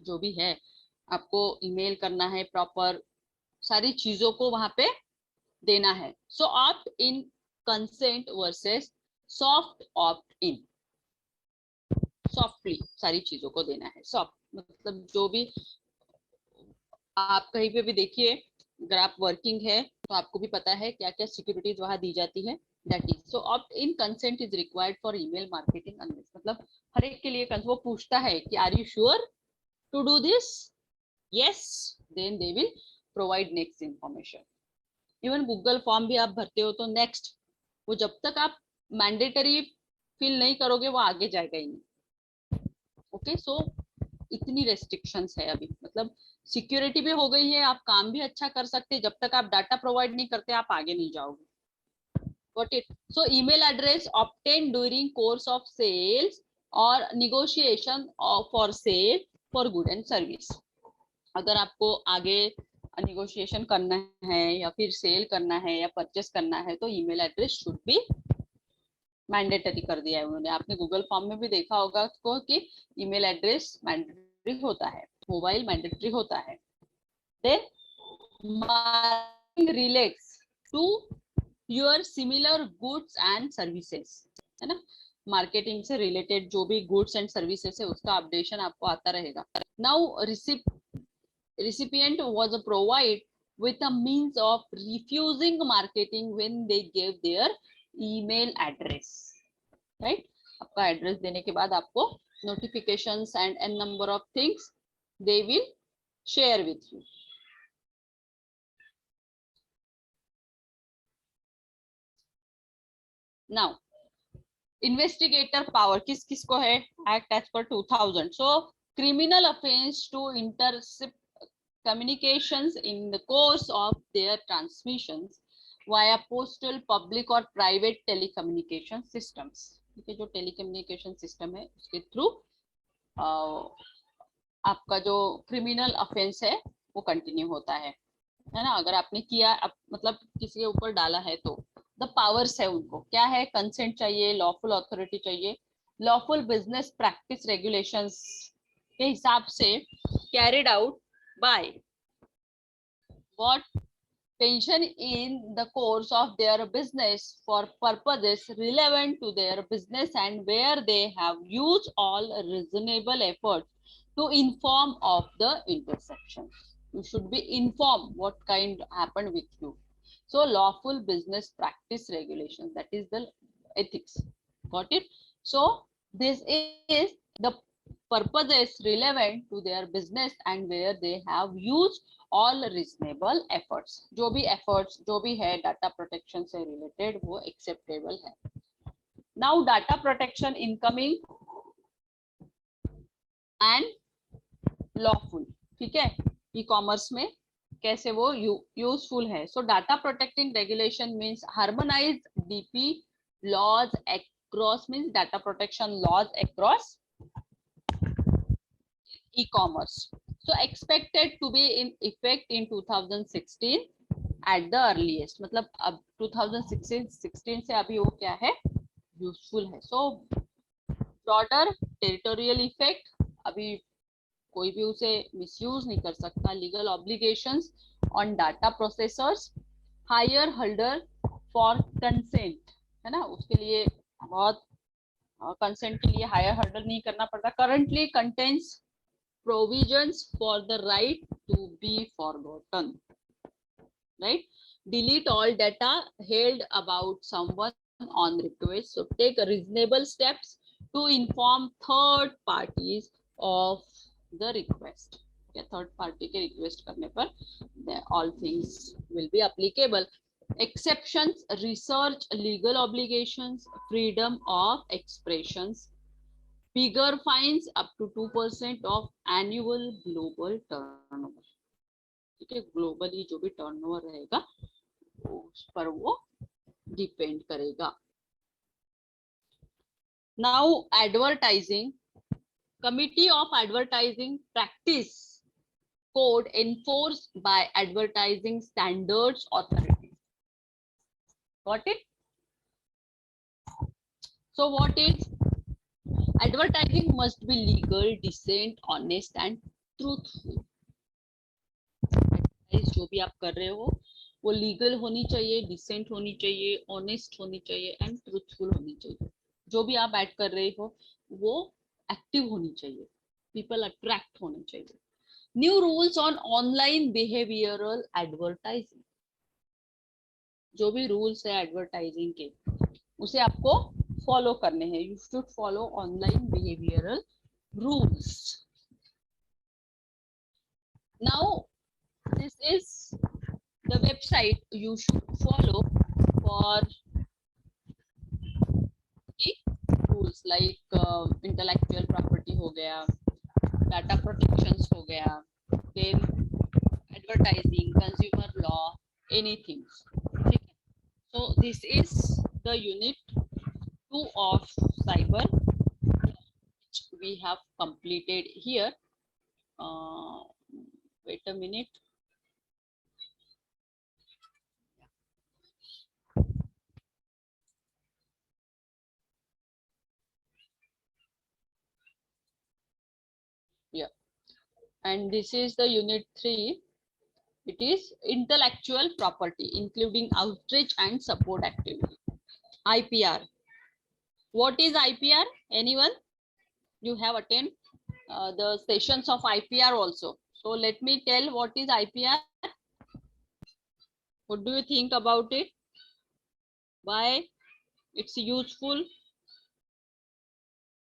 जो भी है आपको ईमेल करना है, प्रॉपर सारी चीजों को वहां पे देना है. So opt in consent versus soft opt in. Softly सारी चीजों को देना है. सॉफ्ट मतलब जो भी आप कहीं पे भी देखिए, अगर आप वर्किंग है तो आपको भी पता है क्या क्या सिक्योरिटीज वहां दी जाती है. That is so opt in consent is required for email marketing unless. मतलब हर एक के लिए वो पूछता है कि are you sure to do this. Yes, then they will provide next information. Even Google form भी आप भरते हो तो नेक्स्ट, वो जब तक आप मैंडेटरी फिल नहीं करोगे वो आगे जाएगा ही नहीं. ओके. सो इतनी रेस्ट्रिक्शंस है अभी. मतलब सिक्योरिटी भी हो गई है, आप काम भी अच्छा कर सकते हैं. जब तक आप डाटा प्रोवाइड नहीं करते आप आगे नहीं जाओगे. Got it? So email address obtained during course of sales or negotiation for sale for good and service. अगर आपको आगे नेगोशिएशन करना है या फिर सेल करना है या परचेस करना है तो email address should be mandatory कर दिया है उन्होंने. आपने गूगल फॉर्म में भी देखा होगा उसको कि ईमेल एड्रेस मैंडेटरी होता है, मोबाइल मैंडेटरी होता है. Then relates to your similar goods and services, है ना. मार्केटिंग से रिलेटेड जो भी गुड्स एंड सर्विसेज है उसका अपडेशन आपको आता रहेगा. Now recipient was provided with a means of refusing marketing when they gave their email address. Right? आपका एड्रेस देने के बाद आपको notifications and n number of things they will share with you. Now investigator power किस किस को है? Act as per 2000. So criminal offense to intercept communications in the course of their transmissions via postal, public or private telecommunication systems. ठीक है, जो telecommunication system है उसके through आपका जो क्रिमिनल ऑफेंस है वो कंटिन्यू होता है ना। अगर आपने किया मतलब किसी के ऊपर डाला है तो द पावर्स है उनको क्या है, कंसेंट चाहिए, लॉफुल अथॉरिटी चाहिए, लॉफुल बिजनेस प्रैक्टिस रेगुलेशंस के हिसाब से carried out by what pension in the course of their business for purposes relevant to their business and where they have used all reasonable efforts to inform of the intersections. You should be informed what kind happened with you. So lawful business practice regulations, that is the ethics. Got it? So this is the purposes relevant to their business and where they have used all reasonable efforts, जो भी efforts जो भी है data protection से related वो acceptable है. Now data protection incoming and lawful, ठीक है, ई कॉमर्स में कैसे वो यूजफुल है. So data protecting regulation means harmonise DP laws across, means data protection laws across e-commerce. So expected to be in effect in 2016 at the earliest. मतलब अब 2016 से अभी वो क्या है, यूजफुल है. सो ब्रॉडर टेरिटोरियल इफेक्ट, अभी कोई भी उसे मिसयूज नहीं कर सकता. Legal obligations on data processors, higher hurdle for consent, है ना, उसके लिए बहुत कंसेंट के लिए हायर हर्डल नहीं करना पड़ता. Currently contains provisions for the right to be forgotten, right? Delete all data held about someone on request. So take reasonable steps to inform third parties of the request. Okay, third party के request करने पर all things will be applicable. Exceptions, research, legal obligations, freedom of expressions, bigger fines up to 2% of annual global turnover. ठीक है, globally जो भी turnover रहेगा उस पर वो डिपेंड करेगा. Now advertising, committee of advertising practice code enforced by advertising standards authority. Got it? So what is advertising? Must be legal, decent, honest and truthful. जो भी आप कर रहे हो वो लीगल होनी चाहिए, डिसेंट होनी चाहिए, ऑनेस्ट होनी चाहिए एंड ट्रूथफुल होनी चाहिए. जो भी आप ऐड कर रहे हो वो एक्टिव होनी चाहिए, पीपल अट्रैक्ट होने चाहिए. New rules on online behavioural advertising, जो भी रूल्स है एडवर्टाइजिंग के उसे आपको फॉलो करने हैं. You should follow online behavioural rules. Now this is the website you should follow for rules like intellectual property हो गया, डाटा प्रोटेक्शंस हो गया, then advertising, consumer law, anything. ठीक है. So this is the unit 2 of cyber which we have completed here. Wait a minute. Yeah, and this is the unit 3. It is intellectual property including outreach and support activity. IPR. What is IPR? Anyone? You have attended the sessions of IPR also. So let me tell what is IPR. What do you think about it? Why it's useful?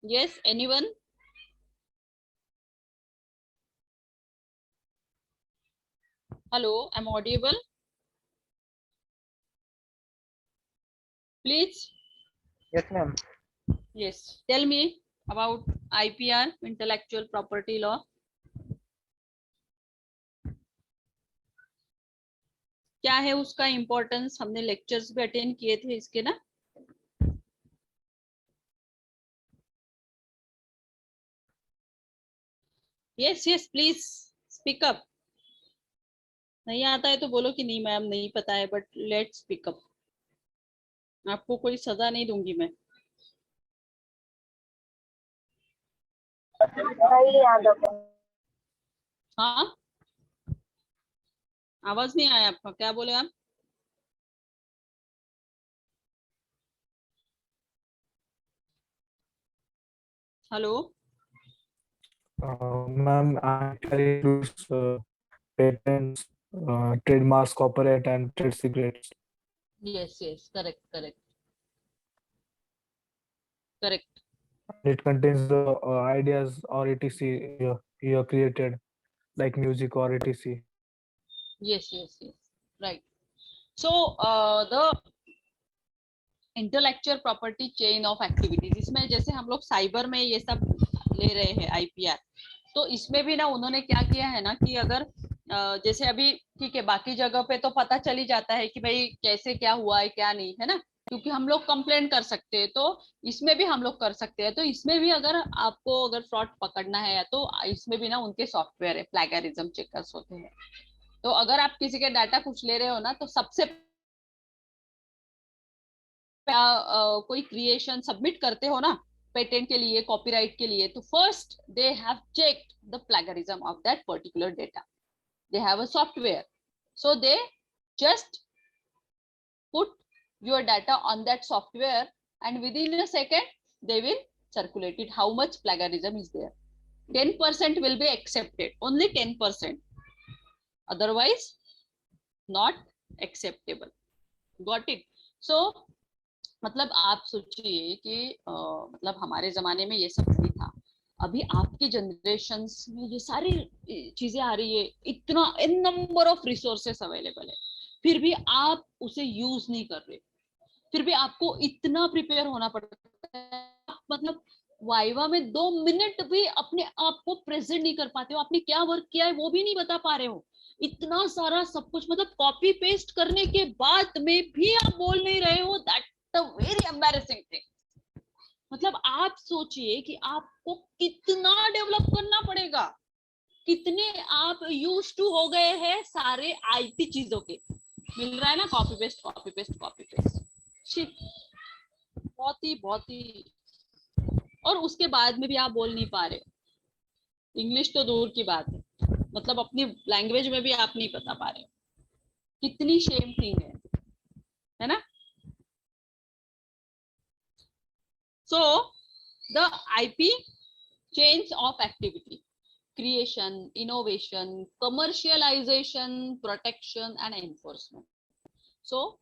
Yes, anyone? Hello, I'm audible. Please. Yes, ma'am. Yes, tell me about IPR, intellectual property law. क्या है उसका importance? हमने lectures भी attend किए थे इसके ना. Yes yes please speak up. नहीं आता है तो बोलो कि नहीं मैम नहीं पता है, बट लेट्स स्पीक अप। आपको कोई सजा नहीं दूंगी मैं। नहीं याद होगा। हाँ, आवाज नहीं आया आपका, क्या बोले आप? Hello. Ma'am, actually includes patents, trademarks, copyright, and trade secrets. Yes yes correct correct correct. It contains the ideas or etc. You created, like music or etc. Yes yes yes right. So the intellectual property chain of activities, इसमें जैसे हम लोग cyber में ये सब ले रहे हैं आईपीआर, तो इसमें भी ना उन्होंने क्या किया है ना कि अगर जैसे अभी ठीक है बाकी जगह पे तो पता चल ही जाता है कि भाई कैसे क्या हुआ है क्या नहीं है ना, क्योंकि हम लोग कंप्लेंट कर सकते हैं, तो इसमें भी हम लोग कर सकते हैं। तो इसमें भी अगर आपको अगर फ्रॉड पकड़ना है तो इसमें भी ना उनके सॉफ्टवेयर है, प्लेगरिज्म चेकर्स होते हैं। तो अगर आप किसी के डाटा कुछ ले रहे हो ना, तो सबसे कोई क्रिएशन सबमिट करते हो ना पेटेंट के लिए कॉपीराइट के लिए, तो first they have checked the plagiarism of that particular data. they have a software, so they just put your data on that software and within a second they will circulate it how much plagiarism is there. 10% will be accepted, only 10%, otherwise not acceptable. Got it? So मतलब आप सोचिए कि मतलब हमारे जमाने में ये सब नहीं था, अभी आपकी जनरेशन में ये सारी चीजें आ रही है, इतना इन नंबर ऑफ रिसोर्सेस अवेलेबल है, फिर भी आप उसे यूज नहीं कर रहे, फिर भी आपको इतना प्रिपेयर होना पड़ता है। मतलब वाइवा में 2 मिनट भी अपने आप को प्रेजेंट नहीं कर पाते हो, आपने क्या वर्क किया है वो भी नहीं बता पा रहे हो, इतना सारा सब कुछ, मतलब कॉपी पेस्ट करने के बाद में भी आप बोल नहीं रहे हो, that the very embarrassing thing. मतलब आप सोचिए कि आपको कितना डेवलप करना पड़ेगा, कितने आप यूज टू हो गए हैं सारे आईटी चीजों के, मिल रहा है ना copy paste copy paste copy paste, shit, बहुत ही। और उसके बाद में भी आप बोल नहीं पा रहे, इंग्लिश तो दूर की बात है, मतलब अपनी लैंग्वेज में भी आप नहीं बता पा रहे, कितनी शेम थिंग है ना? So the IP chains of activity: creation, innovation, commercialization, protection and enforcement. So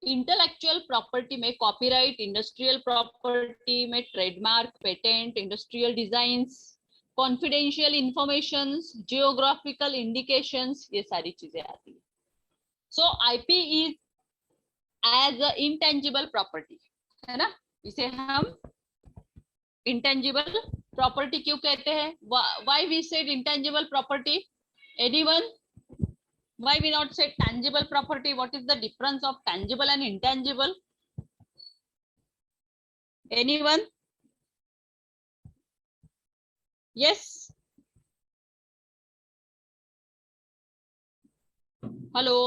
intellectual property में कॉपीराइट, इंडस्ट्रियल प्रॉपर्टी में trademark, patent, industrial designs, confidential information, geographical indications, ये सारी चीजें आती है। So IP is as a intangible property, है ना, इसे हम इंटेंजिबल प्रॉपर्टी क्यों कहते हैं? Why we said intangible property? Anyone? Why we not say tangible property? What is the difference of tangible and intangible? Anyone? Yes. Hello.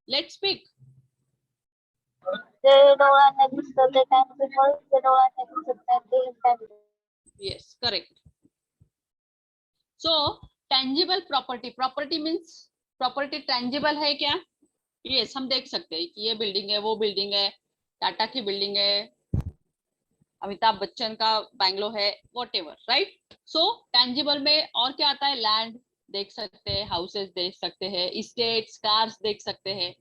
Let's speak. They don't understand the tangible, they don't understand the intangible. Yes, correct. So tangible property, property means property tangible है क्या? Yes, हम देख सकते हैं कि ये building है, वो बिल्डिंग है, टाटा की बिल्डिंग है, अमिताभ बच्चन का बैंगलो है, what ever, right? So tangible में और क्या आता है? लैंड देख सकते हैं, हाउसेस देख सकते हैं, इस्टेट्स, कार्स देख सकते हैं।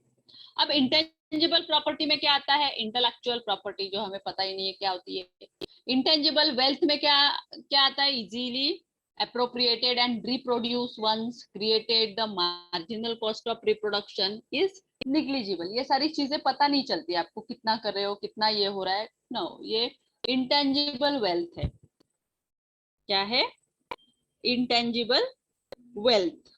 अब इंटेंजिबल प्रॉपर्टी में क्या आता है? इंटेलेक्चुअल प्रॉपर्टी, जो हमें पता ही नहीं है क्या होती है। इंटेंजिबल वेल्थ में क्या क्या आता है? Easily appropriated and reproduced once created, the marginal cost of reproduction is negligible। ये सारी चीजें पता नहीं चलती आपको, कितना कर रहे हो, कितना ये हो रहा है, नो, ये इंटेंजिबल वेल्थ है। क्या है? Intangible wealth.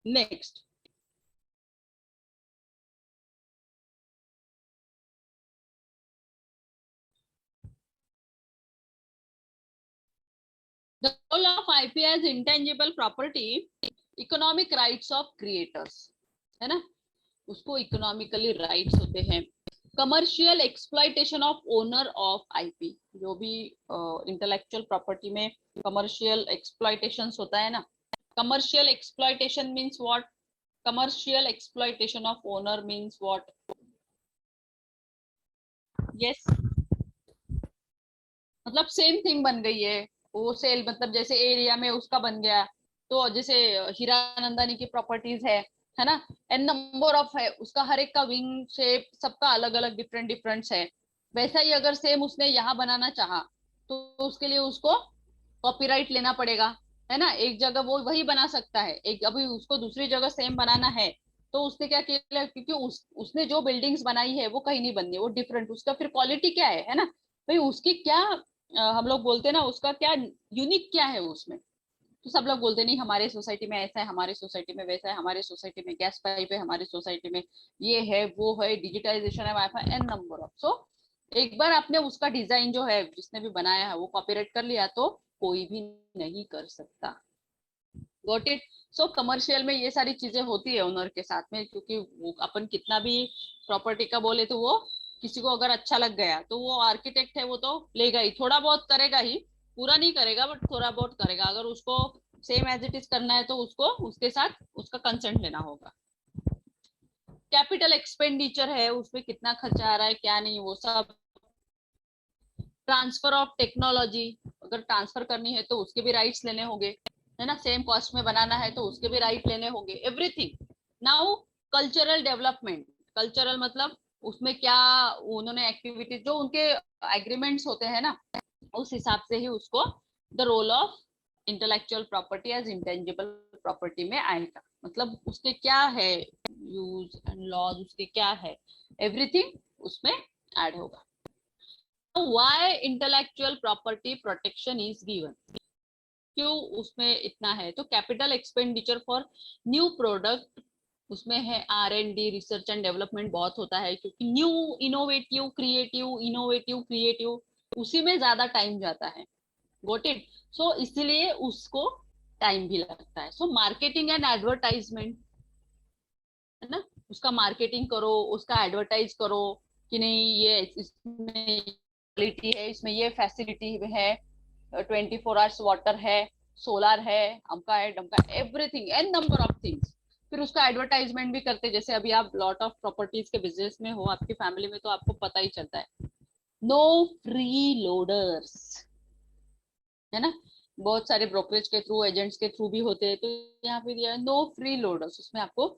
Next, role of IP as intangible property, economic rights of creators, है ना, उसको इकोनॉमिकली राइट्स होते हैं। Commercial exploitation of owner of IP, जो भी इंटेलेक्चुअल प्रॉपर्टी में कमर्शियल एक्सप्लॉइटेशन होता है ना, commercial exploitation means what, commercial exploitation of owner means what, yes, मतलब सेम थिंग बन गई है वो सेल, मतलब जैसे एरिया में उसका बन गया, तो जैसे हीरानंदानी की प्रॉपर्टीज है ना, एन नंबर ऑफ है, उसका हर एक का विंग शेप सबका अलग अलग डिफरेंट डिफरेंट है, वैसा ही अगर सेम उसने यहाँ बनाना चाहा तो उसके लिए उसको कॉपीराइट लेना पड़ेगा, है ना। एक जगह वो वही बना सकता है, एक अभी उसको दूसरी जगह सेम बनाना है तो उसने क्या किया, क्योंकि उसने जो बिल्डिंग्स बनाई है वो कहीं नहीं बननी, वो डिफरेंट, उसका फिर क्वालिटी क्या है ना भाई, उसकी क्या हम लोग बोलते हैं ना, उसका क्या यूनिक क्या है उसमें। तो सब लोग बोलते नहीं हमारे सोसाइटी में ऐसा है, हमारे सोसाइटी में वैसा है, हमारे सोसाइटी में गैस पाइप है, हमारे सोसाइटी में ये है वो है, डिजिटाइजेशन है, वाईफाई, एन नंबर ऑफ। सो एक बार आपने उसका डिजाइन जो है जिसने भी बनाया है वो कॉपीराइट कर लिया तो कोई भी नहीं कर सकता। Got it. सो कमर्शियल में ये सारी चीजें होती है ओनर के साथ में, क्योंकि वो अपन कितना भी प्रॉपर्टी का बोले तो वो किसी को अगर अच्छा लग गया तो वो आर्किटेक्ट है वो तो लेगा ही, थोड़ा बहुत करेगा ही, पूरा नहीं करेगा बट थोड़ा बहुत करेगा। अगर उसको सेम एज इट इज करना है तो उसको उसके साथ उसका कंसेंट लेना होगा। कैपिटल एक्सपेंडिचर है, उसमें कितना खर्चा आ रहा है क्या नहीं वो सब। ट्रांसफर ऑफ टेक्नोलॉजी, अगर ट्रांसफर करनी है तो उसके भी राइट्स लेने होंगे, है ना, सेम कॉस्ट में बनाना है तो उसके भी राइट लेने होंगे, everything. Now cultural development, cultural मतलब उसमें क्या उन्होंने एक्टिविटीज जो उनके एग्रीमेंट्स होते हैं ना, उस हिसाब से ही उसको the role of intellectual property as intangible property में आएगा। मतलब उसके क्या है यूज एंड लॉज, उसके क्या है, एवरीथिंग उसमें ऐड होगा। Why intellectual property protection is given, क्यों उसमें इतना है, तो capital expenditure for new product, उसमें है R&D, रिसर्च एंड डेवलपमेंट बहुत होता है, क्योंकि न्यू इनोवेटिव क्रिएटिव उसी में ज्यादा टाइम जाता है। Got it. सो इसीलिए उसको टाइम भी लगता है। सो मार्केटिंग एंड एडवर्टाइजमेंट, है ना, उसका मार्केटिंग करो, उसका एडवर्टाइज करो कि नहीं ये इसमें क्वालिटी है, इसमें ये फैसिलिटी है, 24 आवर्स वाटर है, सोलर है, अमका है डमका, everything an number of things. फिर उसका एडवर्टाइजमेंट भी करते, जैसे अभी आप लॉट ऑफ प्रॉपर्टीज के बिजनेस में हो आपकी फैमिली में तो आपको पता ही चलता है, नो फ्री लोडर्स, है ना, बहुत सारे ब्रोकरेज के थ्रू एजेंट्स के थ्रू भी होते हैं, तो यहाँ पे दिया है नो फ्री लोडर्स। उसमें आपको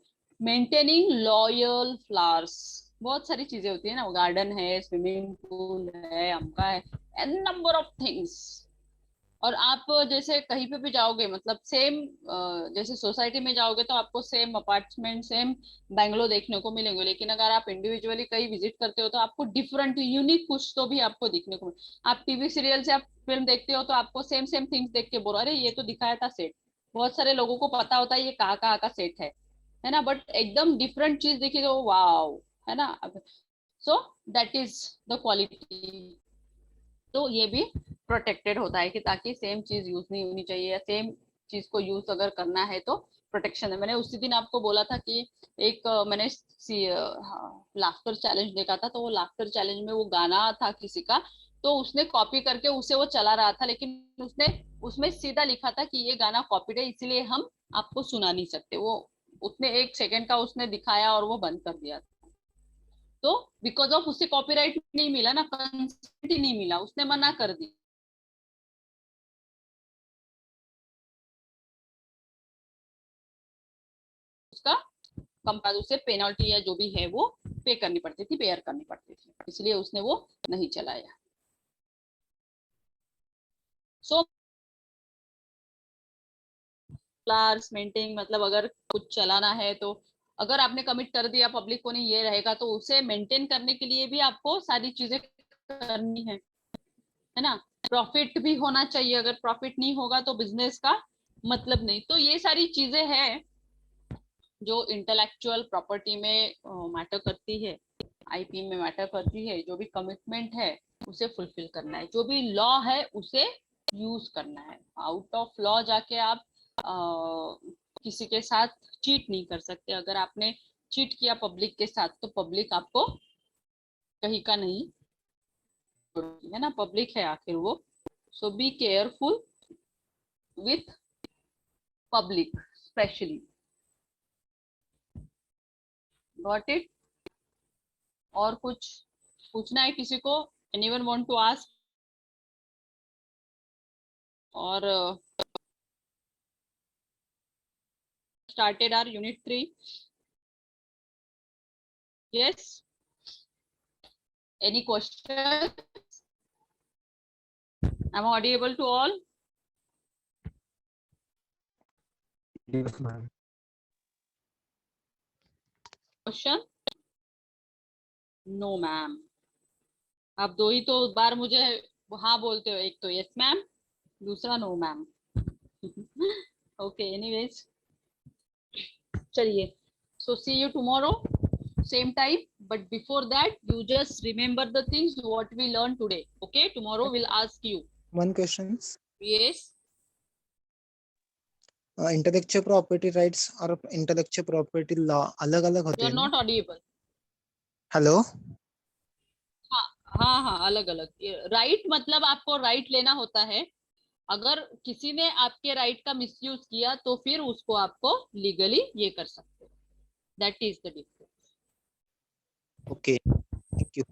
मेंटेनिंग लॉयल फ्लावर्स, बहुत सारी चीजें होती है ना, गार्डन है, स्विमिंग पूल है, अमका है, एन नंबर ऑफ थिंग्स। और आप जैसे कहीं पे भी जाओगे, मतलब सेम जैसे सोसाइटी में जाओगे तो आपको सेम अपार्टमेंट सेम बैंगलो देखने को मिलेंगे, लेकिन अगर आप इंडिविजुअली कहीं विजिट करते हो तो आपको डिफरेंट यूनिक कुछ तो भी आपको दिखने को आप टीवी सीरियल से आप फिल्म देखते हो तो आपको सेम सेम थिंग्स देख के बोलो अरे ये तो दिखाया था सेट, बहुत सारे लोगों को पता होता है ये कहाँ का सेट है ना, बट एकदम डिफरेंट चीज देखी तो वाव, है ना। सो दैट इज द क्वालिटी। तो ये भी प्रोटेक्टेड होता है कि ताकि सेम चीज यूज नहीं होनी चाहिए, या सेम चीज को यूज अगर करना है तो प्रोटेक्शन है। मैंने उसी दिन आपको बोला था कि एक मैंने लाफ्टर चैलेंज देखा था, तो वो लाफ्टर चैलेंज में वो गाना था किसी का, तो उसने कॉपी करके उसे वो चला रहा था, लेकिन उसने उसमें सीधा लिखा था कि ये गाना कॉपीड है इसलिए हम आपको सुना नहीं सकते। वो उसने 1 सेकंड का उसने दिखाया और वो बंद कर दिया। तो बिकॉज ऑफ उसे कॉपीराइट नहीं मिला ना, कंसेंट ही नहीं मिला, उसने मना कर दी। उसका कंपनी उसे पेनल्टी या जो भी है वो पे करनी पड़ती थी, पेयर करनी पड़ती थी, इसलिए उसने वो नहीं चलाया। सो फ्लावर्स मेंटेन मतलब अगर कुछ चलाना है तो अगर आपने कमिट कर दिया पब्लिक को नहीं ये रहेगा, तो उसे मेंटेन करने के लिए भी आपको सारी चीजें करनी है ना। प्रॉफिट भी होना चाहिए, अगर प्रॉफिट नहीं होगा तो बिजनेस का मतलब नहीं। तो ये सारी चीजें हैं जो इंटेलेक्चुअल प्रॉपर्टी में मैटर करती है, आईपी में मैटर करती है। जो भी कमिटमेंट है उसे फुलफिल करना है, जो भी लॉ है उसे यूज करना है। आउट ऑफ लॉ जाके आप किसी के साथ चीट नहीं कर सकते। अगर आपने चीट किया पब्लिक के साथ तो पब्लिक आपको कहीं का नहीं है ना, पब्लिक है आखिर वो। So be careful with public specially. Got it? और कुछ पूछना है किसी को? Anyone want to ask? और started our unit 3. Yes, any question? Am I audible to all? Yes, ma'am. Question? No ma'am. आप दो ही तो बार मुझे हाँ बोलते हो, एक तो यस मैम, दूसरा नो मैम। ओके, एनीवेज चलिए, so see you tomorrow same time, but before that you just remember the things what we learned today. Okay, tomorrow we'll ask you. One question. Yes, intellectual property rights और intellectual property law अलग अलग you होते are हैं ना? not audible. Hello, हाँ हाँ, अलग अलग। राइट मतलब आपको राइट लेना होता है। अगर किसी ने आपके राइट का मिसयूज किया तो फिर उसको आपको लीगली ये कर सकते हो। That is the difference. Okay, thank you.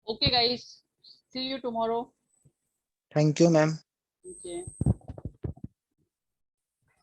Okay guys, see you tomorrow. Thank you ma'am. Okay.